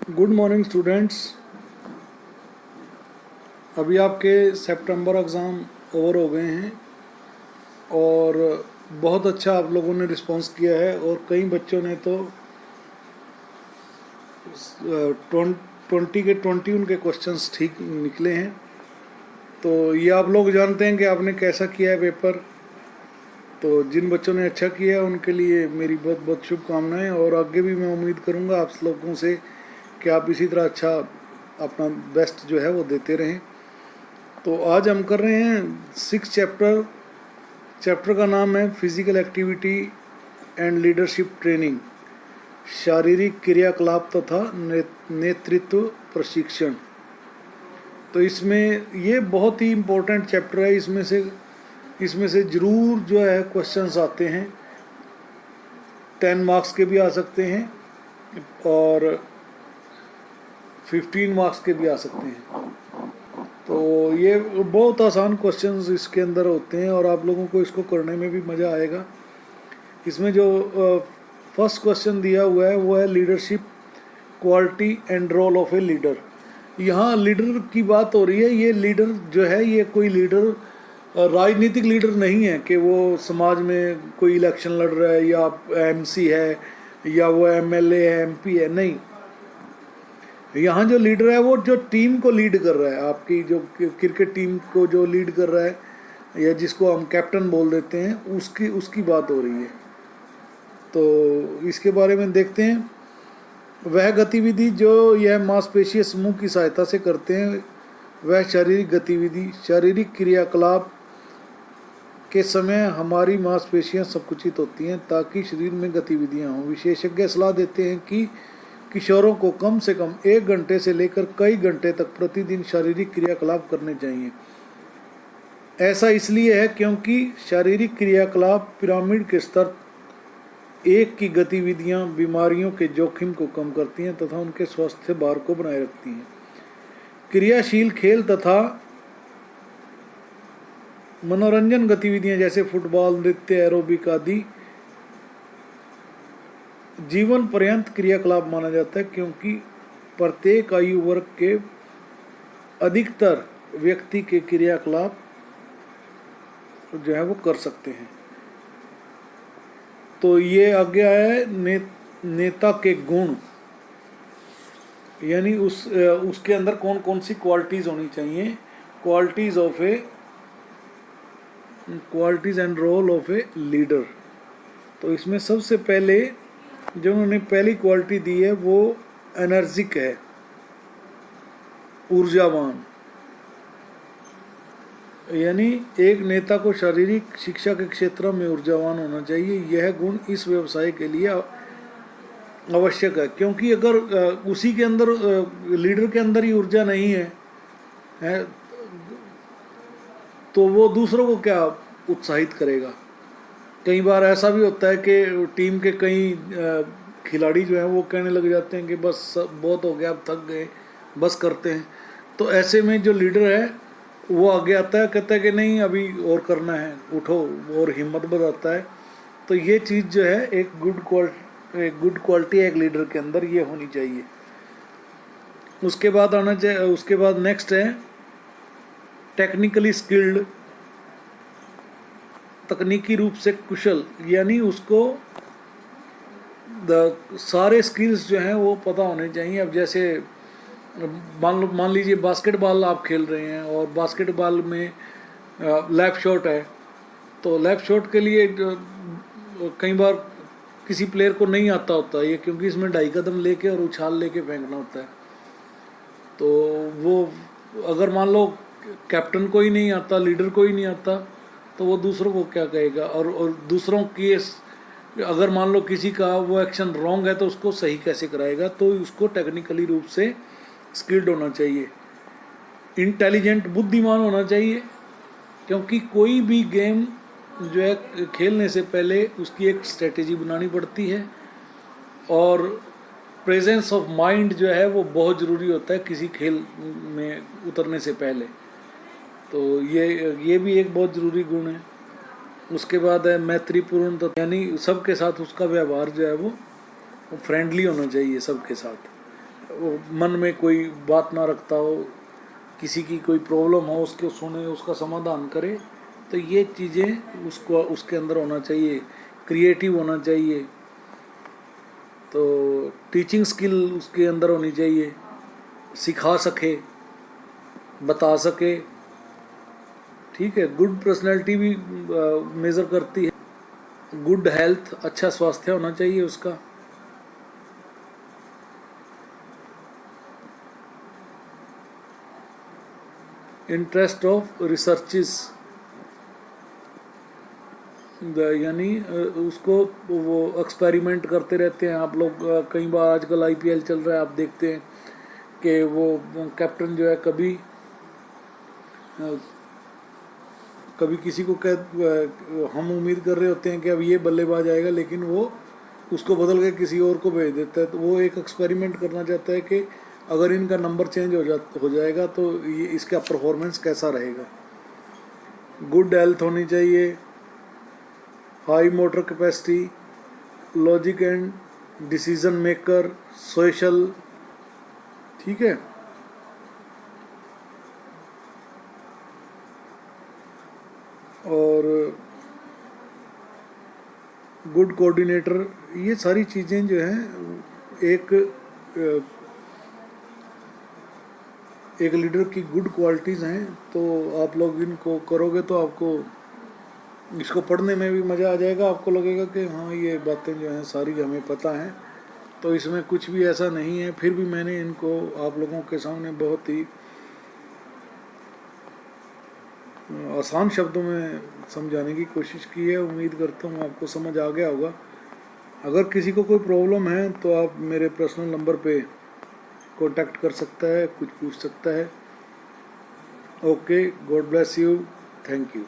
Good morning students. अभी आपके सितंबर exam over हो गए हैं और बहुत अच्छा आप लोगों ने रिस्पांस किया है और कई बच्चों ने तो 20 के 20 उनके क्वेश्चंस ठीक निकले हैं। तो ये आप लोग जानते हैं कि आपने कैसा किया है पेपर। तो जिन बच्चों ने अच्छा किया है उनके लिए मेरी बहुत बहुत शुभकामनाएं और आगे भी मैं उम्मीद करूंगा आप लोगों से कि आप इसी तरह अच्छा अपना बेस्ट जो है वो देते रहें। तो आज हम कर रहे हैं 6 चैप्टर का नाम है physical activity and leadership training, शारीरिक क्रियाकलाप तथा नेतृत्व प्रशिक्षण। तो इसमें ये बहुत ही इम्पोर्टेंट चैप्टर है। इसमें से ज़रूर जो है क्वेश्चंस आते हैं, 10 मार्क्स के भी आ सकते हैं और 15 मार्क्स के भी आ सकते हैं। तो ये बहुत आसान क्वेश्चंस इसके अंदर होते हैं और आप लोगों को इसको करने में भी मज़ा आएगा। इसमें जो फर्स्ट क्वेश्चन दिया हुआ है वो है leadership quality and role of a leader. यहाँ लीडर की बात हो रही है। ये लीडर जो है ये कोई लीडर राजनीतिक लीडर नहीं है कि वो समाज में कोई इलेक्शन लड़ रहा है या एमसी है या वो एमएलए है, एमपी है, नहीं। यहाँ जो लीडर है वो जो टीम को लीड कर रहा है, आपकी जो क्रिकेट टीम को जो लीड कर रहा है या जिसको हम कैप्टन बोल देते हैं, उसकी बात हो रही है। तो इसके बारे में देखते हैं। वह गतिविधि जो यह मांसपेशीय समूह की सहायता से करते हैं वह शारीरिक गतिविधि, शारीरिक क्रियाकलाप के समय हमारी मांसपेशियां संकुचित होती हैं ताकि शरीर में गतिविधियां हों। विशेषज्ञ सलाह देते हैं कि किशोरों को कम से कम 1 घंटे से लेकर कई घंटे तक प्रतिदिन शारीरिक क्रियाकलाप करने चाहिए। ऐसा इसलिए है क्योंकि शारीरिक क्रियाकलाप पिरामिड के स्तर 1 की गतिविधियां बीमारियों के जोखिम को कम करती हैं तथा उनके स्वास्थ्य भार को बनाए रखती हैं। क्रियाशील खेल तथा मनोरंजन गतिविधियां जैसे फुटबॉल, नृत्य, एरोबिक आदि जीवन पर्यंत क्रियाकलाप माना जाता है क्योंकि प्रत्येक आयु वर्ग के अधिकतर व्यक्ति के क्रियाकलाप जो है वो कर सकते हैं। तो ये आगे आया है नेता के गुण, यानी उसके अंदर कौन कौन सी क्वालिटीज़ होनी चाहिए। Qualities and role of a leader. तो इसमें सबसे पहले जो उन्होंने पहली क्वालिटी दी है वो एनर्जिक है, ऊर्जावान। यानी एक नेता को शारीरिक शिक्षा के क्षेत्र में ऊर्जावान होना चाहिए। यह गुण इस व्यवसाय के लिए आवश्यक है क्योंकि अगर उसी के अंदर लीडर के अंदर ही ऊर्जा नहीं है तो वो दूसरों को क्या उत्साहित करेगा। कई बार ऐसा भी होता है कि टीम के कई खिलाड़ी जो हैं वो कहने लग जाते हैं कि बस बहुत हो गया, अब थक गए, बस करते हैं। तो ऐसे में जो लीडर है वो आगे आता है, कहता है कि नहीं अभी और करना है, उठो, और हिम्मत बढ़ाता है। तो ये चीज़ जो है एक गुड क्वालिटी एक लीडर के अंदर ये होनी चाहिए। उसके बाद नेक्स्ट है टेक्निकली स्किल्ड, तकनीकी रूप से कुशल। यानी उसको सारे स्किल्स जो हैं वो पता होने चाहिए। अब जैसे मान लीजिए बास्केटबॉल आप खेल रहे हैं और बास्केटबॉल में लैप शॉट है, तो लैप शॉट के लिए कई बार किसी प्लेयर को नहीं आता होता ये, क्योंकि इसमें 2.5 कदम लेके और उछाल लेके फेंकना होता है। तो वो अगर मान लो कैप्टन को ही नहीं आता, लीडर को ही नहीं आता, तो वो दूसरों को क्या कहेगा। और दूसरों की अगर मान लो किसी का वो एक्शन रॉन्ग है तो उसको सही कैसे कराएगा। तो उसको टेक्निकली रूप से स्किल्ड होना चाहिए। इंटेलिजेंट, बुद्धिमान होना चाहिए क्योंकि कोई भी गेम जो है खेलने से पहले उसकी एक स्ट्रेटेजी बनानी पड़ती है और प्रेजेंस ऑफ माइंड जो है वो बहुत ज़रूरी होता है किसी खेल में उतरने से पहले। तो ये भी एक बहुत ज़रूरी गुण है। उसके बाद है मैत्रीपूर्ण, तो यानी सबके साथ उसका व्यवहार जो है वो फ्रेंडली होना चाहिए सबके साथ। वो मन में कोई बात ना रखता हो, किसी की कोई प्रॉब्लम हो उसको सुने, उसका समाधान करे। तो ये चीज़ें उसको उसके अंदर होना चाहिए, क्रिएटिव होना चाहिए। तो टीचिंग स्किल उसके अंदर होनी चाहिए, सिखा सके, बता सके। ठीक है, गुड पर्सनैलिटी भी मेज़र करती है। गुड हेल्थ, अच्छा स्वास्थ्य होना चाहिए उसका। इंटरेस्ट ऑफ रिसर्चिस, यानी उसको वो एक्सपेरिमेंट करते रहते हैं। आप लोग कई बार आजकल आईपीएल चल रहा है, आप देखते हैं कि वो कैप्टन जो है अ, कभी किसी को हम उम्मीद कर रहे होते हैं कि अब ये बल्लेबाज आएगा, लेकिन वो उसको बदल के किसी और को भेज देता है। तो वो एक एक्सपेरिमेंट करना चाहता है कि अगर इनका नंबर चेंज हो जाएगा तो ये इसका परफॉर्मेंस कैसा रहेगा। गुड हेल्थ होनी चाहिए, high motor capacity, logic and decision maker, social. ठीक है, और गुड कोऑर्डिनेटर। ये सारी चीज़ें जो हैं एक लीडर की गुड क्वालिटीज़ हैं। तो आप लोग इनको करोगे तो आपको इसको पढ़ने में भी मज़ा आ जाएगा। आपको लगेगा कि हाँ, ये बातें जो हैं सारी हमें पता हैं, तो इसमें कुछ भी ऐसा नहीं है। फिर भी मैंने इनको आप लोगों के सामने बहुत ही आसान शब्दों में समझाने की कोशिश की है। उम्मीद करता हूँ आपको समझ आ गया होगा। अगर किसी को कोई प्रॉब्लम है तो आप मेरे पर्सनल नंबर पे कांटेक्ट कर सकता है, कुछ पूछ सकता है। Okay, God bless you, thank you.